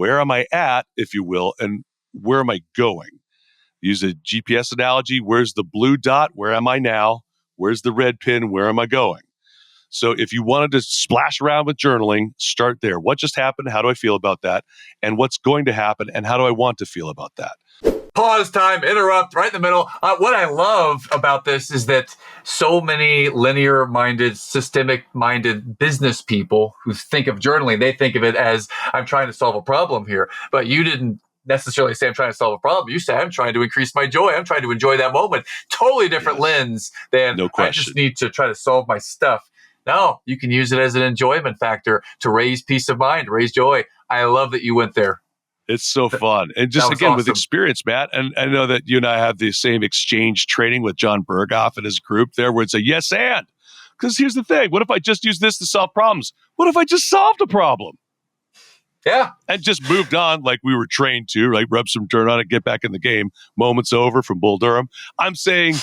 where am I at, if you will, and where am I going? Use a GPS analogy. Where's the blue dot? Where am I now? Where's the red pin? Where am I going? So if you wanted to splash around with journaling, start there. What just happened? How do I feel about that? And what's going to happen? And how do I want to feel about that? Pause time, interrupt, right in the middle. What I love about this is that so many linear-minded, systemic-minded business people who think of journaling, they think of it as, I'm trying to solve a problem here. But you didn't necessarily say I'm trying to solve a problem. You say I'm trying to increase my joy. I'm trying to enjoy that moment. Totally different lens than No question. I just need to try to solve my stuff. No, you can use it as an enjoyment factor to raise peace of mind, raise joy. I love that you went there. It's so fun. And just again, awesome. With experience, Matt, and I know that you and I have the same exchange training with John Berghoff and his group there, where it's a yes and. Because here's the thing. What if I just use this to solve problems? What if I just solved a problem? Yeah. And just moved on like we were trained to, right? Rub some dirt on it, get back in the game. Moments over from Bull Durham. I'm saying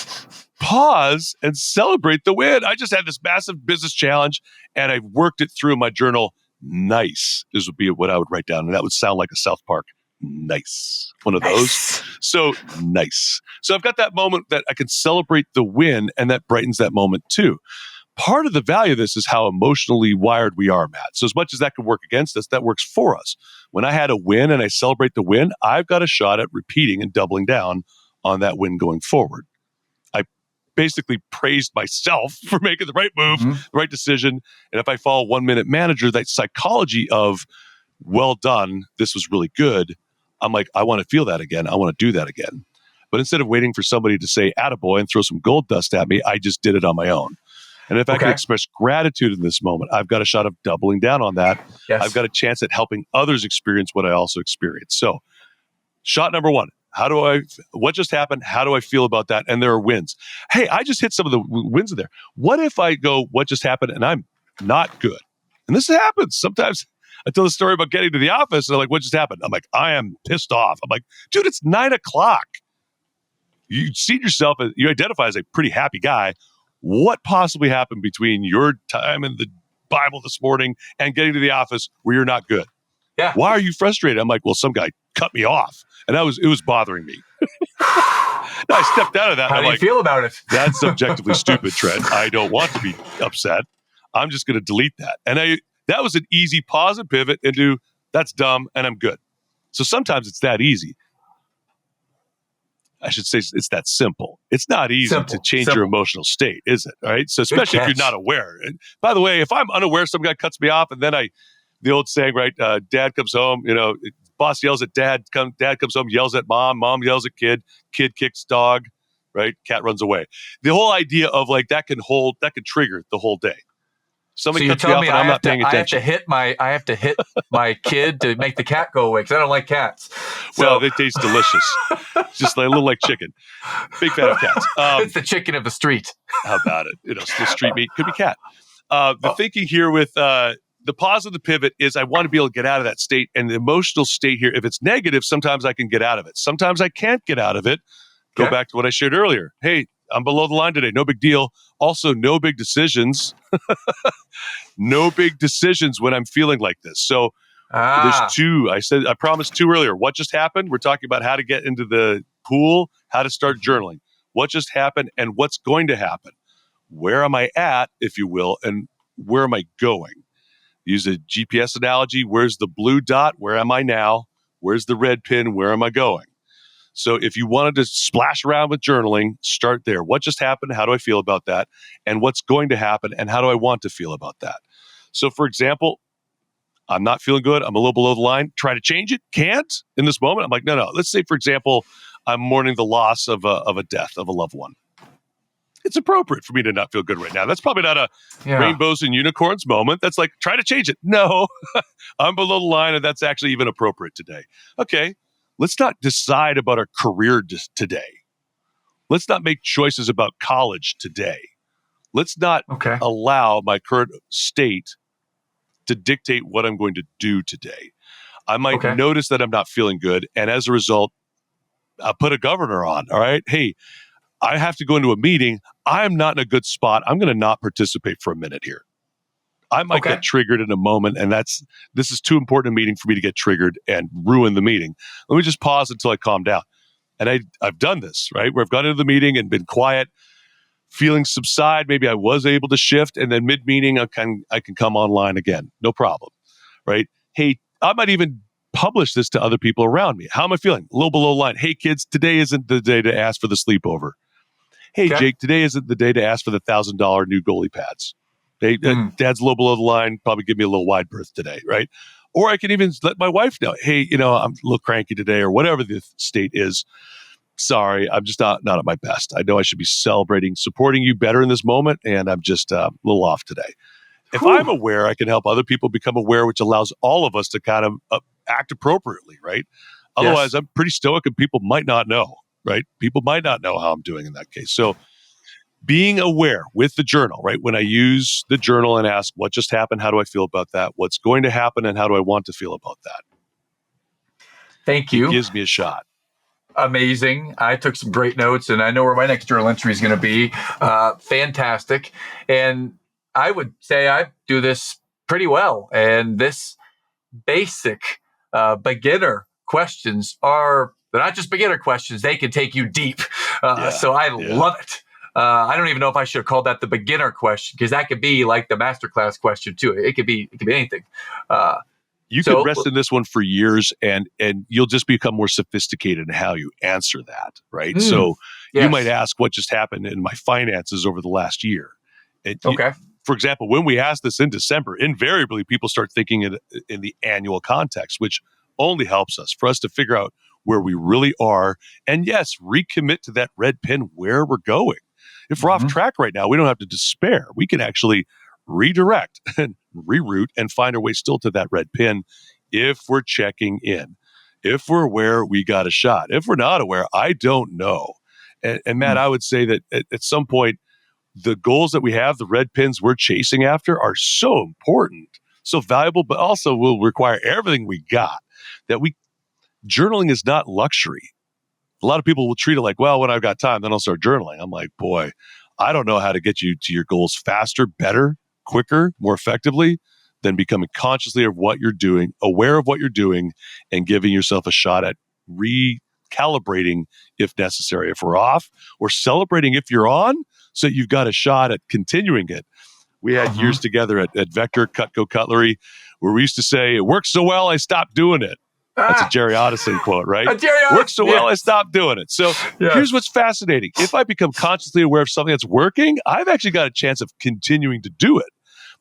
pause and celebrate the win. I just had this massive business challenge and I worked it through in my journal. Nice. This would be what I would write down. And that would sound like a South Park. Nice. One of those. So nice. So I've got that moment that I can celebrate the win, and that brightens that moment too. Part of the value of this is how emotionally wired we are, Matt. So as much as that can work against us, that works for us. When I had a win and I celebrate the win, I've got a shot at repeating and doubling down on that win going forward. I basically praised myself for making the right move, the right decision. And if I follow 1 Minute Manager, that psychology of, well done, this was really good, I'm like, I want to feel that again. I want to do that again. But instead of waiting for somebody to say attaboy and throw some gold dust at me, I just did it on my own. And if I can express gratitude in this moment, I've got a shot of doubling down on that. Yes. I've got a chance at helping others experience what I also experienced. So shot number one, what just happened? How do I feel about that? And there are wins. Hey, I just hit some of the wins in there. What if I go, what just happened? And I'm not good. And this happens. Sometimes I tell the story about getting to the office and they're like, what just happened? I'm like, I am pissed off. I'm like, dude, it's 9:00. You see yourself, you identify as a pretty happy guy. What possibly happened between your time in the Bible this morning and getting to the office where you're not good? Yeah. Why are you frustrated? I'm like, well, some guy cut me off. And it was bothering me. Now, I stepped out of that. How do you feel about it? That's subjectively stupid, Trent. I don't want to be upset. I'm just going to delete that. And that was an easy pause and pivot into, that's dumb and I'm good. So sometimes it's that easy. I should say it's that simple. It's not easy to change your emotional state, is it? All right. So especially if you're not aware. And by the way, if I'm unaware, some guy cuts me off and then the old saying, right? Dad comes home, boss yells at dad, dad comes home, yells at mom yells at kid kicks dog, right? Cat runs away. The whole idea of like that can trigger the whole day. Somebody cuts me off and I'm not paying attention. I have to hit my kid to make the cat go away because I don't like cats. Well, they taste delicious. Just like a little like chicken. Big fan of cats. It's the chicken of the street. How about it? Still street meat. Could be cat. The thinking here with the pause and the pivot is I want to be able to get out of that state. And the emotional state here, if it's negative, sometimes I can get out of it. Sometimes I can't get out of it. Go back to what I shared earlier. Hey, I'm below the line today. No big deal. Also, no big decisions. No big decisions when I'm feeling like this. So there's two. I promised two earlier. What just happened? We're talking about how to get into the pool, how to start journaling. What just happened and what's going to happen? Where am I at, if you will, and where am I going? Use a GPS analogy. Where's the blue dot? Where am I now? Where's the red pin? Where am I going? So if you wanted to splash around with journaling, start there. What just happened? How do I feel about that? And what's going to happen? And how do I want to feel about that? So for example, I'm not feeling good. I'm a little below the line. Try to change it. Can't in this moment. I'm like, no. Let's say, for example, I'm mourning the loss of a death of a loved one. It's appropriate for me to not feel good right now. That's probably not a rainbows and unicorns moment. That's like, try to change it. No, I'm below the line and that's actually even appropriate today. Okay. Let's not decide about our career today. Let's not make choices about college today. Let's not allow my current state to dictate what I'm going to do today. I might notice that I'm not feeling good. And as a result, I'll put a governor on. All right. Hey, I have to go into a meeting. I'm not in a good spot. I'm going to not participate for a minute here. I might Okay. get triggered in a moment, and this is too important a meeting for me to get triggered and ruin the meeting. Let me just pause until I calm down. And I've done this, right? Where I've gone into the meeting and been quiet, feelings subside. Maybe I was able to shift, and then mid-meeting I can come online again. No problem, right? Hey, I might even publish this to other people around me. How am I feeling? A little below line. Hey, kids, today isn't the day to ask for the sleepover. Hey, Okay. Jake, today isn't the day to ask for the $1,000 new goalie pads. Hey, Dad's a little below the line. Probably give me a little wide berth today, right? Or I can even let my wife know, hey, I'm a little cranky today, or whatever the state is. Sorry, I'm just not at my best. I know I should be celebrating, supporting you better in this moment, and I'm just a little off today. If Whew. I'm aware, I can help other people become aware, which allows all of us to kind of act appropriately, right? Otherwise, I'm pretty stoic, and people might not know, right? People might not know how I'm doing in that case. So being aware with the journal, right? When I use the journal and ask, what just happened? How do I feel about that? What's going to happen? And how do I want to feel about that? Thank It you. gives me a shot. Amazing. I took some great notes, and I know where my next journal entry is going to be. Fantastic. And I would say I do this pretty well. And this basic beginner questions are not just beginner questions, they can take you deep. So I love it. I don't even know if I should have called that the beginner question, because that could be like the masterclass question too. It could be anything. You could rest in this one for years, and you'll just become more sophisticated in how you answer that, right? So you might ask, what just happened in my finances over the last year? For example, when we ask this in December, invariably people start thinking in the annual context, which only helps us for us to figure out where we really are. And yes, recommit to that red pin where we're going. If we're off track right now, we don't have to despair. We can actually redirect and reroute and find our way still to that red pin if we're checking in. If we're aware, we got a shot. If we're not aware, I don't know. And Matt, I would say that at some point, the goals that we have, the red pins we're chasing after, are so important, so valuable, but also will require everything we got. Journaling is not luxury. A lot of people will treat it like, well, when I've got time, then I'll start journaling. I'm like, boy, I don't know how to get you to your goals faster, better, quicker, more effectively than becoming consciously of what you're doing, aware of what you're doing, and giving yourself a shot at recalibrating if necessary. If we're off, or celebrating if you're on, so you've got a shot at continuing it. We had years together at Vector Cutco Cutlery where we used to say, it works so well, I stopped doing it. That's a Jerry Otteson quote, right? Works so well, I stopped doing it. So here's what's fascinating. If I become consciously aware of something that's working, I've actually got a chance of continuing to do it.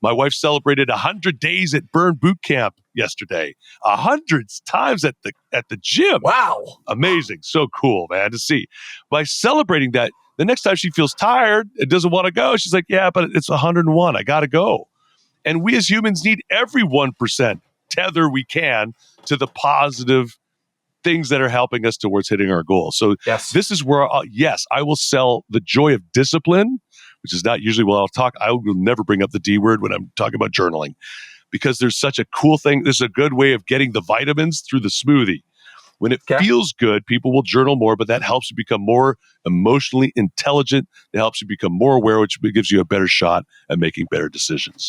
My wife celebrated 100 days at Burn Boot Camp yesterday, 100 times at the gym. Wow. Amazing. So cool, man, to see. By celebrating that, the next time she feels tired and doesn't want to go, she's like, yeah, but it's 101. I got to go. And we as humans need every 1% tether we can to the positive things that are helping us towards hitting our goals. So this is where, I will sell the joy of discipline, which is not usually what I'll talk. I will never bring up the D word when I'm talking about journaling, because there's such a cool thing. There's a good way of getting the vitamins through the smoothie. When it feels good, people will journal more, but that helps you become more emotionally intelligent. It helps you become more aware, which gives you a better shot at making better decisions.